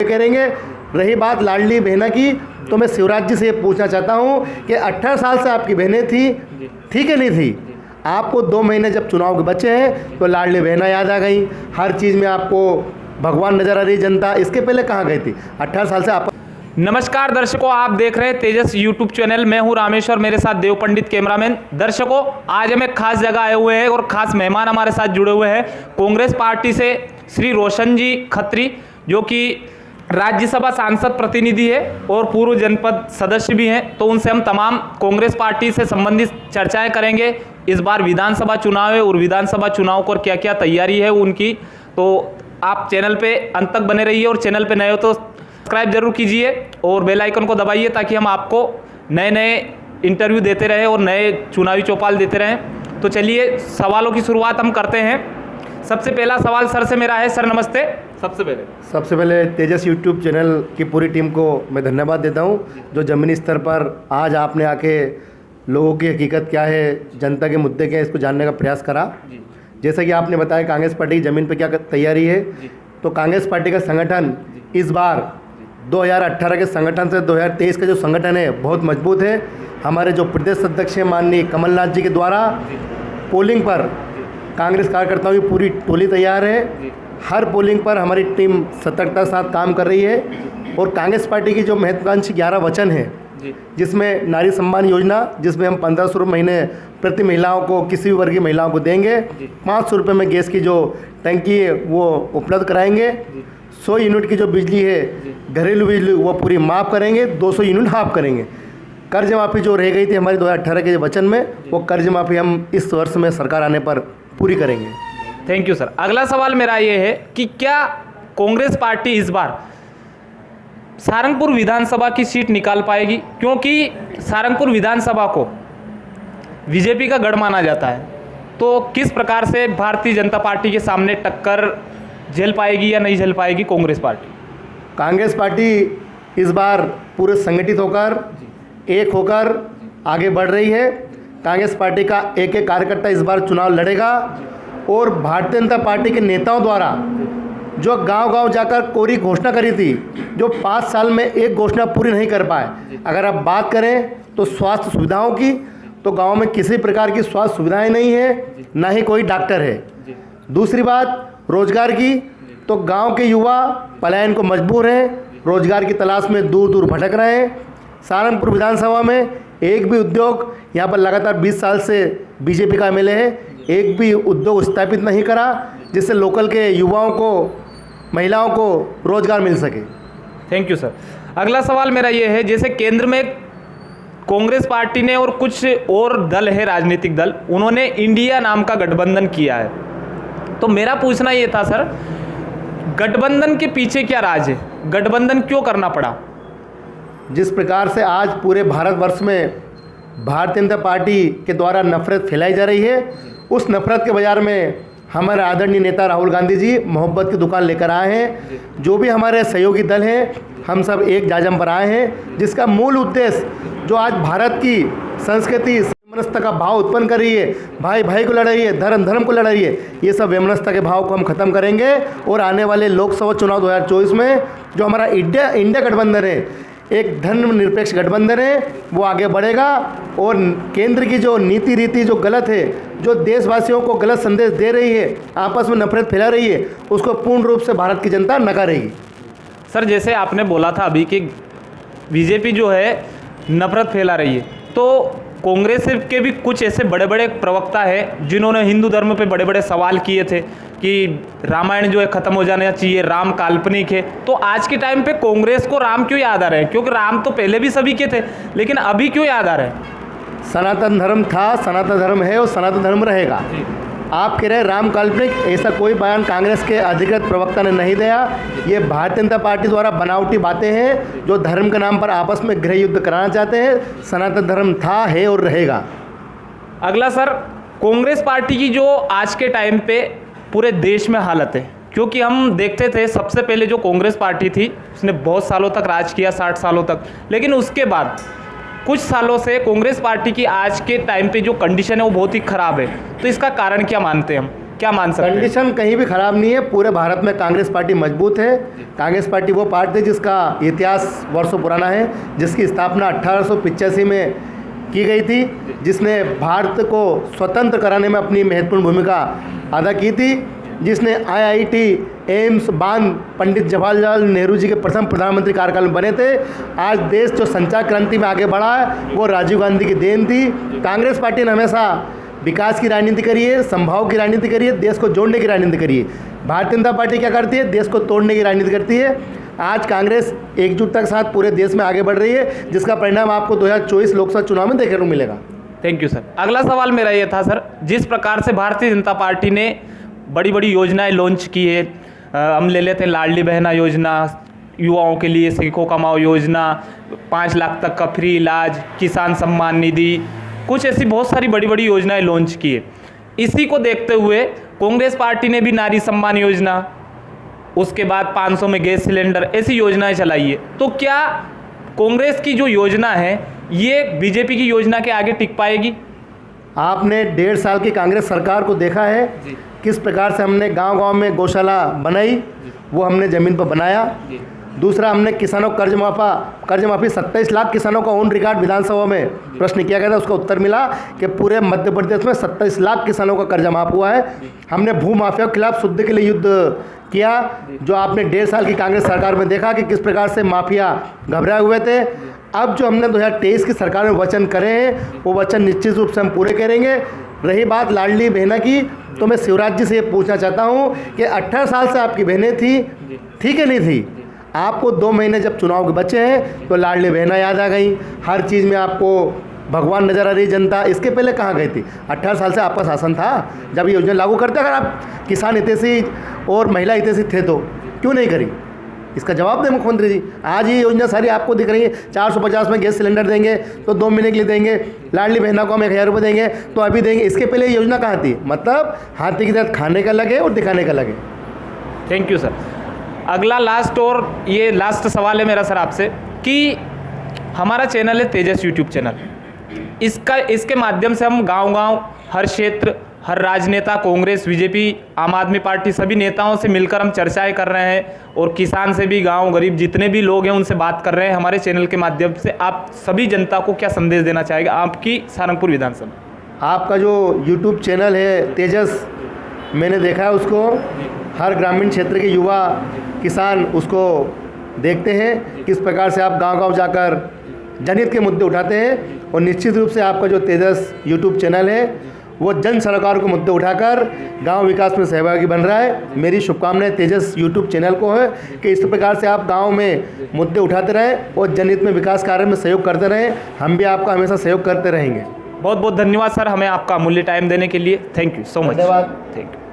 करेंगे। रही बात लाडली बहना की, तो मैं शिवराज जी से ये पूछना चाहता हूँ कि 18 साल से आपकी बहनें थी, ठीक है नहीं थी? आपको 2 महीने जब चुनाव के बचे हैं तो लाडली बहना याद आ गई, हर चीज़ में आपको भगवान नज़र आ रही जनता। इसके पहले कहाँ गई थी? 18 साल से आप। नमस्कार दर्शकों, आप देख रहे हैं तेजस यूट्यूब चैनल। मैं हूं रामेश्वर, मेरे साथ देव पंडित कैमरामैन। दर्शकों, आज हम एक खास जगह आए हुए हैं और खास मेहमान हमारे साथ जुड़े हुए हैं। कांग्रेस पार्टी से श्री रोशन जी खत्री, जो कि राज्यसभा सांसद प्रतिनिधि है और पूर्व जनपद सदस्य भी हैं, तो उनसे हम तमाम कांग्रेस पार्टी से संबंधित चर्चाएं करेंगे। इस बार विधानसभा चुनाव है और विधानसभा चुनाव को क्या क्या तैयारी है उनकी, तो आप चैनल पे अंत तक बने रहिए और चैनल पे नए हो तो सब्सक्राइब जरूर कीजिए और बेल आइकन को दबाइए ताकि हम आपको नए नए इंटरव्यू देते रहें और नए चुनावी चौपाल देते रहें। तो चलिए सवालों की शुरुआत हम करते हैं। सबसे पहला सवाल सर से मेरा है। सर नमस्ते। सबसे पहले तेजस यूट्यूब चैनल की पूरी टीम को मैं धन्यवाद देता हूं, जो ज़मीनी स्तर पर आज आपने आके लोगों की हकीकत क्या है, जनता के मुद्दे क्या है, इसको जानने का प्रयास करा। जैसा कि आपने बताया कांग्रेस पार्टी की ज़मीन पर क्या तैयारी है, तो कांग्रेस पार्टी का संगठन इस बार 2018 के संगठन से 2023 का जो संगठन है बहुत मजबूत है। हमारे जो प्रदेश अध्यक्ष हैं माननीय कमलनाथ जी के द्वारा पोलिंग पर कांग्रेस कार्यकर्ताओं की पूरी टोली तैयार है। हर पोलिंग पर हमारी टीम सतर्कता के साथ काम कर रही है और कांग्रेस पार्टी की जो महत्वाकांक्षी 11 वचन है, जिसमें नारी सम्मान योजना, जिसमें हम 1500 रुपये महीने प्रति महिलाओं को, किसी भी वर्ग की महिलाओं को देंगे। 500 रुपये में गैस की जो टंकी है वो उपलब्ध कराएंगे। 100 यूनिट की जो बिजली है, घरेलू बिजली, वो पूरी माफ़ करेंगे। 200 यूनिट हाफ करेंगे। कर्ज माफ़ी जो रह गई थी हमारी 2018 के वचन में, वो कर्ज माफ़ी हम इस वर्ष में सरकार आने पर पूरी करेंगे। Thank you sir. अगला सवाल मेरा ये है कि क्या कांग्रेस पार्टी इस बार सारंगपुर विधानसभा की सीट निकाल पाएगी? क्योंकि सारंगपुर विधानसभा को बीजेपी का गढ़ माना जाता है, तो किस प्रकार से भारतीय जनता पार्टी के सामने टक्कर झेल पाएगी या नहीं झेल पाएगी कांग्रेस पार्टी? कांग्रेस पार्टी इस बार पूरे संगठित होकर, एक होकर आगे बढ़ रही है। कांग्रेस पार्टी का एक एक कार्यकर्ता इस बार चुनाव लड़ेगा और भारतीय जनता पार्टी के नेताओं द्वारा जो गांव-गांव जाकर कोरी घोषणा करी थी, जो 5 साल में एक घोषणा पूरी नहीं कर पाए। अगर आप बात करें तो स्वास्थ्य सुविधाओं की, तो गांव में किसी प्रकार की स्वास्थ्य सुविधाएं नहीं है, ना ही कोई डॉक्टर है। दूसरी बात रोजगार की, तो गांव के युवा पलायन को मजबूर हैं, रोजगार की तलाश में दूर दूर भटक रहे हैं। सहारनपुर विधानसभा में एक भी उद्योग, यहाँ पर लगातार 20 साल से बीजेपी का एमएलए है, एक भी उद्योग स्थापित नहीं करा जिससे लोकल के युवाओं को, महिलाओं को रोजगार मिल सके। Thank you sir. अगला सवाल मेरा ये है, जैसे केंद्र में कांग्रेस पार्टी ने और कुछ और दल है, राजनीतिक दल, उन्होंने इंडिया नाम का गठबंधन किया है, तो मेरा पूछना ये था सर, गठबंधन के पीछे क्या राज है? गठबंधन क्यों करना पड़ा? जिस प्रकार से आज पूरे भारतवर्ष में भारतीय जनता पार्टी के द्वारा नफरत फैलाई जा रही है, उस नफरत के बाजार में हमारे आदरणीय नेता राहुल गांधी जी मोहब्बत की दुकान लेकर आए हैं। जो भी हमारे सहयोगी दल हैं, हम सब एक जाजम पर आए हैं, जिसका मूल उद्देश्य जो आज भारत की संस्कृति वैमनस्यता का भाव उत्पन्न कर रही है, भाई भाई को लड़ रही है, धर्म धर्म को लड़ रही है, ये सब वैमनस्यता के भाव को हम खत्म करेंगे और आने वाले लोकसभा चुनाव 2024 में जो हमारा इंडिया गठबंधन है, एक धर्मनिरपेक्ष गठबंधन है, वो आगे बढ़ेगा और केंद्र की जो नीति रीति जो गलत है, जो देशवासियों को गलत संदेश दे रही है, आपस में नफरत फैला रही है, उसको पूर्ण रूप से भारत की जनता नकारेगी। सर जैसे आपने बोला था अभी कि बीजेपी जो है नफरत फैला रही है, तो कांग्रेस के भी कुछ ऐसे बड़े बड़े प्रवक्ता हैं जिन्होंने हिंदू धर्म पे बड़े बड़े सवाल किए थे कि रामायण जो है ख़त्म हो जाना चाहिए, राम काल्पनिक है। तो आज के टाइम पे कांग्रेस को राम क्यों याद आ रहे हैं? क्योंकि राम तो पहले भी सभी के थे, लेकिन अभी क्यों याद आ रहे हैं? सनातन धर्म था, सनातन धर्म है और सनातन धर्म रहेगा। आप कह रहे हैं राम काल्पनिक, ऐसा कोई बयान कांग्रेस के अधिकृत प्रवक्ता ने नहीं दिया। ये भारतीय जनता पार्टी द्वारा बनावटी बातें हैं जो धर्म के नाम पर आपस में गृह युद्ध कराना चाहते हैं। सनातन धर्म था, है और रहेगा। अगला सर, कांग्रेस पार्टी की जो आज के टाइम पे पूरे देश में हालत है, क्योंकि हम देखते थे सबसे पहले जो कांग्रेस पार्टी थी उसने बहुत सालों तक राज किया, 60 सालों तक, लेकिन उसके बाद कुछ सालों से कांग्रेस पार्टी की आज के टाइम पे जो कंडीशन है वो बहुत ही ख़राब है। तो इसका कारण क्या मानते हैं हम? क्या मान सकते हैं? कंडीशन कहीं भी खराब नहीं है। पूरे भारत में कांग्रेस पार्टी मजबूत है। कांग्रेस पार्टी वो पार्टी है जिसका इतिहास वर्षों पुराना है, जिसकी स्थापना 1885 में की गई थी, जिसने भारत को स्वतंत्र कराने में अपनी महत्वपूर्ण भूमिका अदा की थी, जिसने IIT, एम्स, बांध पंडित जवाहरलाल नेहरू जी के प्रथम प्रधानमंत्री कार्यकाल में बने थे। आज देश जो संचार क्रांति में आगे बढ़ा है वो राजीव गांधी की देन थी। कांग्रेस पार्टी ने हमेशा विकास की राजनीति करी है, संभाव की राजनीति करी है, देश को जोड़ने की राजनीति करी है। भारतीय जनता पार्टी क्या करती है? देश को तोड़ने की राजनीति करती है। आज कांग्रेस एकजुटता के साथ पूरे देश में आगे बढ़ रही है, जिसका परिणाम आपको 2024 लोकसभा चुनाव में देखने को मिलेगा। Thank you sir. अगला सवाल मेरा ये था सर, जिस प्रकार से भारतीय जनता पार्टी ने बड़ी बड़ी योजनाएं लॉन्च की है, हम ले लेते हैं लाडली बहना योजना, युवाओं के लिए सीखो कमाओ योजना, 5 लाख तक का फ्री इलाज, किसान सम्मान निधि, कुछ ऐसी बहुत सारी बड़ी बड़ी योजनाएं लॉन्च की है। इसी को देखते हुए कांग्रेस पार्टी ने भी नारी सम्मान योजना, उसके बाद 500 में गैस सिलेंडर, ऐसी योजनाएं चलाई है। तो क्या कांग्रेस की जो योजना है ये बीजेपी की योजना के आगे टिक पाएगी? आपने 1.5 साल की कांग्रेस सरकार को देखा है किस प्रकार से हमने गांव-गांव में गौशाला बनाई, वो हमने ज़मीन पर बनाया। दूसरा, हमने किसानों को कर्ज माफ़ी 27 लाख किसानों का ऑन रिकॉर्ड विधानसभा में प्रश्न किया गया था, उसका उत्तर मिला कि पूरे मध्य प्रदेश में 27 लाख किसानों का कर्जा माफ़ हुआ है। हमने भू माफिया के खिलाफ शुद्ध के लिए युद्ध किया, जो आपने 1.5 साल की कांग्रेस सरकार में देखा कि किस प्रकार से माफिया घबराए हुए थे। अब जो हमने 2023 की सरकार में वचन करे हैं वो वचन निश्चित रूप से हम पूरे करेंगे। रही बात लाडली बहना की, तो मैं शिवराज जी से ये पूछना चाहता हूँ कि 18 साल से आपकी बहनें थी, ठीक है नहीं थी? आपको 2 महीने जब चुनाव के बचे हैं तो लाडली बहना याद आ गई, हर चीज़ में आपको भगवान नजर आ रही जनता। इसके पहले कहाँ गई थी? 18 साल से आपका शासन था जब ये योजना लागू करते। अगर आप किसान हितैषी और महिला हितैषी थे तो क्यों नहीं करी? इसका जवाब दें मुख्यमंत्री जी। आज ये योजना सारी आपको दिख रही है, 450 में गैस सिलेंडर देंगे तो 2 महीने के लिए देंगे, लाडली बहना को हम 1000 रुपये देंगे तो अभी देंगे। इसके पहले ये योजना कहाँ थी? मतलब हाथी की तरह खाने का लगे और दिखाने का लगे। Thank you sir. अगला लास्ट और ये लास्ट सवाल है मेरा सर आपसे कि हमारा चैनल है तेजस यूट्यूब चैनल, इसके माध्यम से हम गांव-गांव, हर क्षेत्र, हर राजनेता, कांग्रेस, बीजेपी, आम आदमी पार्टी, सभी नेताओं से मिलकर हम चर्चाएं कर रहे हैं और किसान से भी, गांव गरीब जितने भी लोग हैं उनसे बात कर रहे हैं। हमारे चैनल के माध्यम से आप सभी जनता को क्या संदेश देना चाहेगा आपकी सारंगपुर विधानसभा? आपका जो यूट्यूब चैनल है तेजस, मैंने देखा है उसको, हर ग्रामीण क्षेत्र के युवा किसान उसको देखते हैं, किस प्रकार से आप गांव-गांव जाकर जनहित के मुद्दे उठाते हैं। और निश्चित रूप से आपका जो तेजस यूट्यूब चैनल है वो जन सरोकार के मुद्दे उठाकर गांव विकास में सहभागी बन रहा है। मेरी शुभकामनाएं तेजस यूट्यूब चैनल को है कि इस प्रकार से आप गांव में मुद्दे उठाते रहें और जनहित में विकास कार्य में सहयोग करते रहें। हम भी आपका हमेशा सहयोग करते रहेंगे। बहुत बहुत धन्यवाद सर, हमें आपका अमूल्य टाइम देने के लिए। Thank you so much. धन्यवाद। Thank you.